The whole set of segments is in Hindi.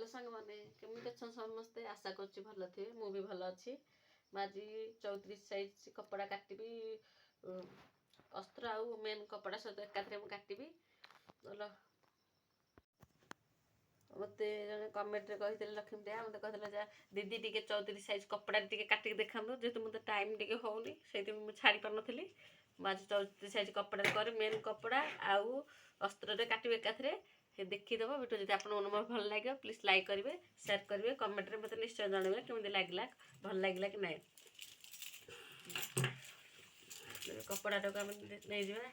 हेलो सांग मैंने केमी अच्छा समस्ते आशा कर भल थे मु भी भल अच्छी आज 34 साइज कपड़ा काटबी अस्त्र आउ मेन कपड़ा सहित एकाथरे मु काटबी मत जन कमेंट कही लक्ष्मी दया मत कहते दीदी टी 34 साइज कपड़ा टी काटिक देखा जेहतु मत टाइम टी होनी से छाड़ी पार नी आज 34 साइज कपड़ा कर मेन कपड़ा आउ अस्त्र काटबे एकाथरे देखीदेव वीडियो जब आप भल लगे प्लीज लाइक करेंगे शेयर करेंगे कमेंट में मतलब निश्चय जनइबे केमी लगे भल लगे कि नहीं कपड़ा टाक नहीं जावा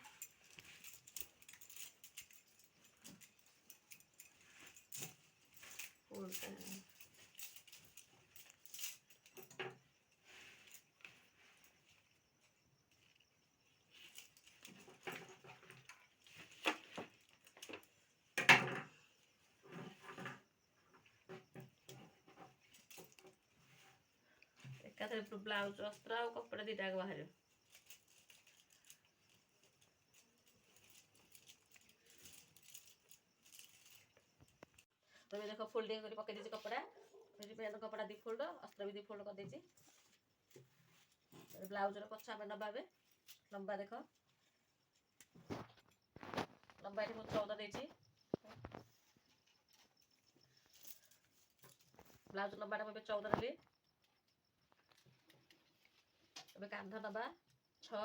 एकाथरे ब्लाउज अस्त्र आ कपड़ा दीटा बाहर तो देखो फोल्डिंग कर पकई दीजिए कपड़ा पेन कपड़ा 2 फोल्ड अस्त्र भी 2 फोल्ड कर दीजिए ब्लाउज पछा में नबा लंबा देख लंबा ये 14 देती ब्लाउज लंबाटा मुझे 14 नेली अब कांध नबा 6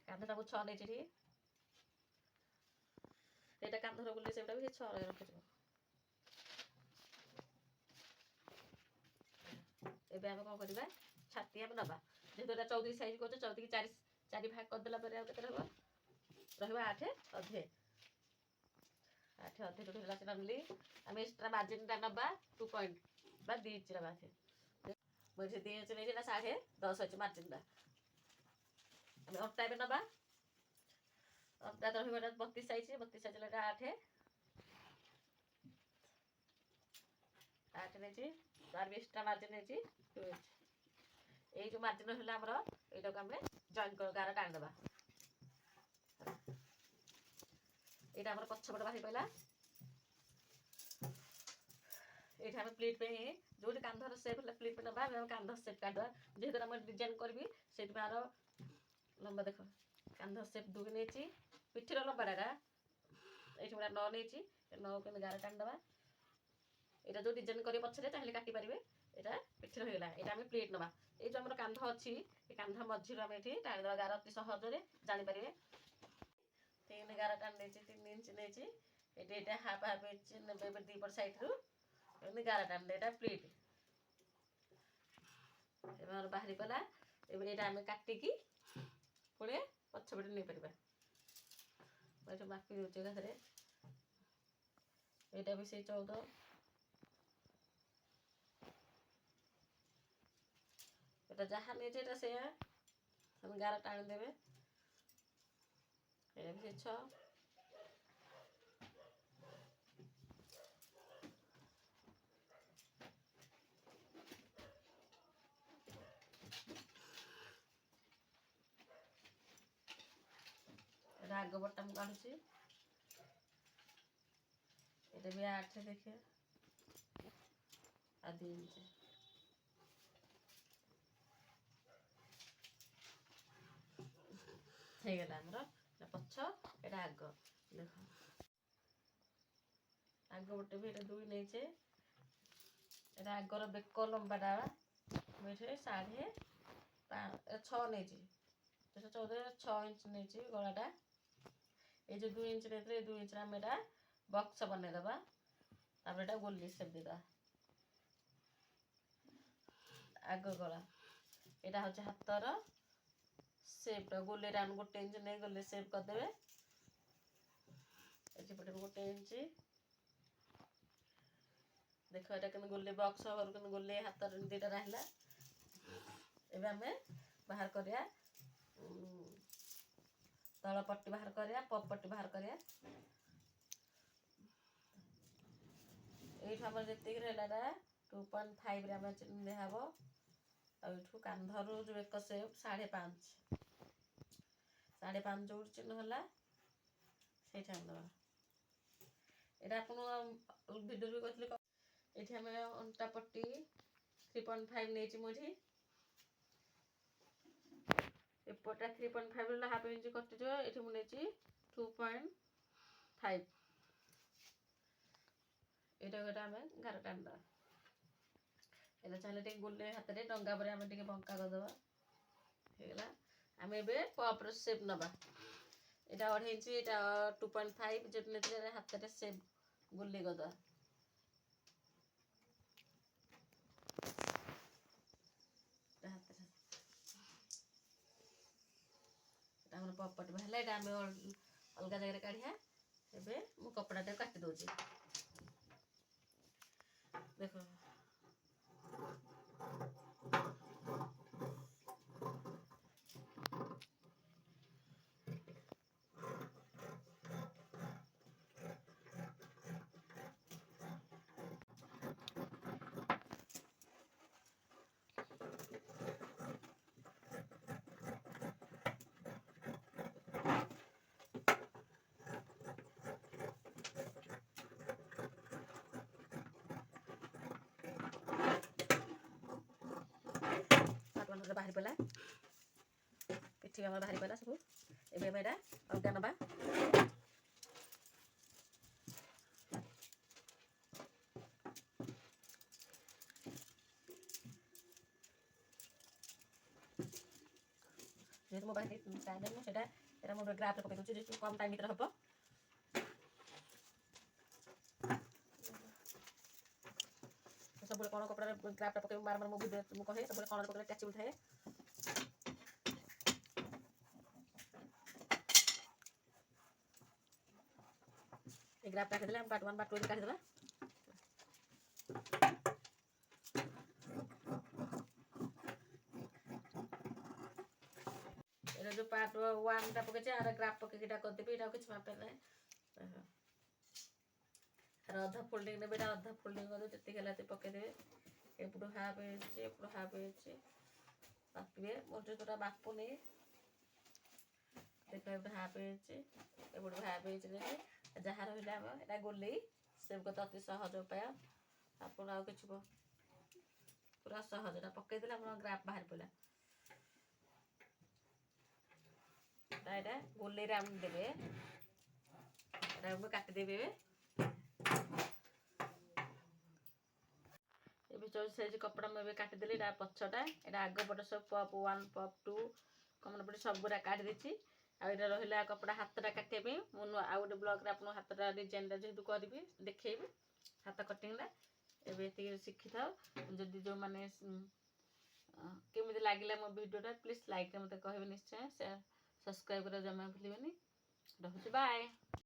कांधटा मुझे 6 नहीं एटा कांधर बुले से भी 6 रखि एबे हम कौन करबा छाती हम नबा जेहेतु 34 साइज कर 34 की 4 भाग कर देला पर केते रहबा 8 अधे 8 अधे तो होला चनली हम एक्स्ट्रा मार्जिन ता नबा 2 पॉइंट बा 2 इंच रबा थे मुझे 2 इंच नहीं ना 10.5 इंच मार्जिन दा हम अट्टा में नबा अट्टा तो रहबा 32 साइज लगा 8 नहीं तार भी एक्स्ट्रा मार्जिन नहीं 2 इंच ये जो मार्जिन है हमर एटा को हमें जॉइन कर गारा टाण देबा एटा हमर पछपट बाही पइला एटा हम प्लेट पे जो कांधर शेप है प्लेट पे नबा हम कांधर शेप काटवा जेहेतु हम डिजाइन करबी से मार लंबा देख कांधर शेप 2 नहीं पिठीर लंबाटा ये 9 नहीं 9 के गारा टाण देबा एटा जो डिजाइन करी पछरे ताहले काटी परिबे एटा पिठी रहिला एटा हम प्लेट नबा ए जो हमर कांध अछि ए कांध मझिर हम एठी टाणी देबा गारा अति सहज रे जानि परिबे 3 गारा टाण देछि 3 इंच नेछि एटा एटा हाफ इंच नेबे 2 पर साइड रु एने गारा टाण दे एटा प्लेट एबार बाहरी पला एबे एटा हम काटी की पुणे पछबटे नै परिबा एटा मापी होचे गाथरे एटा भी से 14 एटा जहाँ नहीं एटा से हम गारा टाण देबे ए भी 6 आग बटम काढुची एटा भी 8 देखिए आधी इंच हे गला हमर पछ एटा आग देख आग बटे भी एटा 2 नहीं छे एटा आगर बेक लंबाटा मुझे 6.5 नहीं 14 6 इंच नहीं गलाटा ये जो 2 इंच नहीं 2 इंच हम एटा बक्स बने दबा तापर एटा गोली सेप देदा आग गला एटा होचे हातर सेप गोले राउंड गोटे इंच नहीं गोले सेप कर देबे एची पटे गोटे इंच देखो एटा कन गोले बॉक्स और कन गोले हातर दीटा रहला एबे हमें बाहर करिया तळ पट्टी बाहर करिया पप पट्टी बाहर करिया एठ हमर जति रहलाटा 2.5 रे हम चिन्ह देहबो आठू कांधरू जो एक सेप 5.5 5.5 जो चिन्ह होला से दबा এটা ଆପଣ ଭିଡ଼ିଓରେ କହିଥିଲେ। ଏଠି ଆମେ ଅଣ୍ଟା ପଟି 3.5 ନେଇଛି ମୁଁ ଏଠି। ଏପଟା 3.5 ହାଫ୍ ଇଞ୍ଚ କଟିଯିବ। ଏଠି ମୁଁ ନେଇଛି 2.5। ଏଇଟା ଗୋଟେ ଆମେ ଗାର ଟାଣିଦେବା। ଏଇଟା ଚାହିଁଲେ ଟିକେ ଗୋଲେଇ ହାତରେ ଡଙ୍ଗା ପରେ ଆମେ ଟିକେ ବଙ୍କା କରିଦେବା। ହେଇଗଲା। ଆମେ ଏବେ କପ୍ର ସେପ୍ ନେବା। এটা 2.5 ইঞ্চি, এটা 2.5 যেটা নেতিলে হাতটা সেপ গোল্লি গদা। এটা আমার পপট বাহালা। এটা আমি অলগা জায়গায় কাঢ়িয়া। এবে মু কপড়াটা কাটি দউছি। দেখো ବାହାରି ପଡ଼ିଲା। ପିଠି ଆମର ବାହାରି ପଡ଼ିଲା ସବୁ। ଏବେ ଆମେ ଏଇଟା ଅଲଗା ନେବା। যেহেতু ମୋ ପାଖରେ ଟାଇମ୍ ନାହିଁ, ମୁଁ ସେଇଟା ଏଇଟା ମୁଁ ଗ୍ରାଫ୍ରେ ପକାଇ ଦେଉଛି, ଯେହେତୁ କମ୍ ଟାଇମ୍ ଭିତରେ ହେବ। ସବୁବେଳେ କ'ଣ କପଡ଼ାରେ ଗ୍ରାଫ୍ଟା ପକାଇବୁ, ବାରମ୍ବାର ମୋ ଭିଡ଼ିଓ ମୁଁ କହେ ସବୁବେଳେ କ'ଣ ପକାଇଲେ ଟ୍ୟାଚିବୁଲ୍ ଥାଏ। এই গ্রাফ কাটিদেলে আমি পার্ট 1 পার্ট 2 রে কাটিদেবা। এটা যে পার্ট 1 টা পকেছে আর গ্রাফ পকে কিটা করদেবি। এটা কিছু মাপে নাই। আর অধা ফোল্ডিং নেবে। এটা অধা ফোল্ডিং করে যেতে গেলাতে পকে দেবে। এপটু হাফ হয়েছে, এপটু হাফ হয়েছে। মাপিবে মোটে তোরা মাপুনি। দেখো এপটু হাফ হয়েছে, এপটু হাফ হয়েছে। দেখি ଯାହା ରହିଲା ଆମ ଏଇଟା ଗୋଲେଇ ସେବ୍ କଥା ଅତି ସହଜ ଉପାୟ। ଆପଣ ଆଉ କିଛି ପୁରା ସହଜ। ଏଟା ପକେଇଦେଲେ ଆପଣ ଗ୍ରାଫ୍ ବାହାରି ପଡ଼ିଲା। ଏଇଟା ଗୋଲେଇରେ ଆମେ ଦେବେ। ଏଟା ଆମେ କାଟିଦେବେ। ଏବେ 24 ସାଇଜ କପଡ଼ା ମୁଁ ଏବେ କାଟିଦେଲି। ଏଇଟା ପଛଟା, ଏଇଟା ଆଗ ପଟ ସବୁ ପପ୍ 1 ପପ୍ 2 କମନ ପଟେ ସବୁଗୁଡ଼ା କାଟି ଦେଇଛି। ଆଉ ଏଇଟା ରହିଲା କପଡ଼ା ହାତଟା କାଟିବା ପାଇଁ। ମୁଁ ଆଉ ଗୋଟେ ବ୍ଲଗ୍ରେ ଆପଣଙ୍କୁ ହାତଟା ଡିଜାଇନଟା ଯେହେତୁ କରିବି ଦେଖେଇବି ହାତ କଟିଂଟା। ଏବେ ଏତିକି ଶିଖିଥାଉ। ଯଦି ଯେଉଁମାନେ କେମିତି ଲାଗିଲା ମୋ ଭିଡ଼ିଓଟା ପ୍ଲିଜ୍ ଲାଇକ୍ରେ ମୋତେ କହିବେ ନିଶ୍ଚୟ। ସେୟାର ସବସ୍କ୍ରାଇବ୍ କରିବା ଜମା ଭୁଲିବେନି। ରହୁଛି, ବାଏ।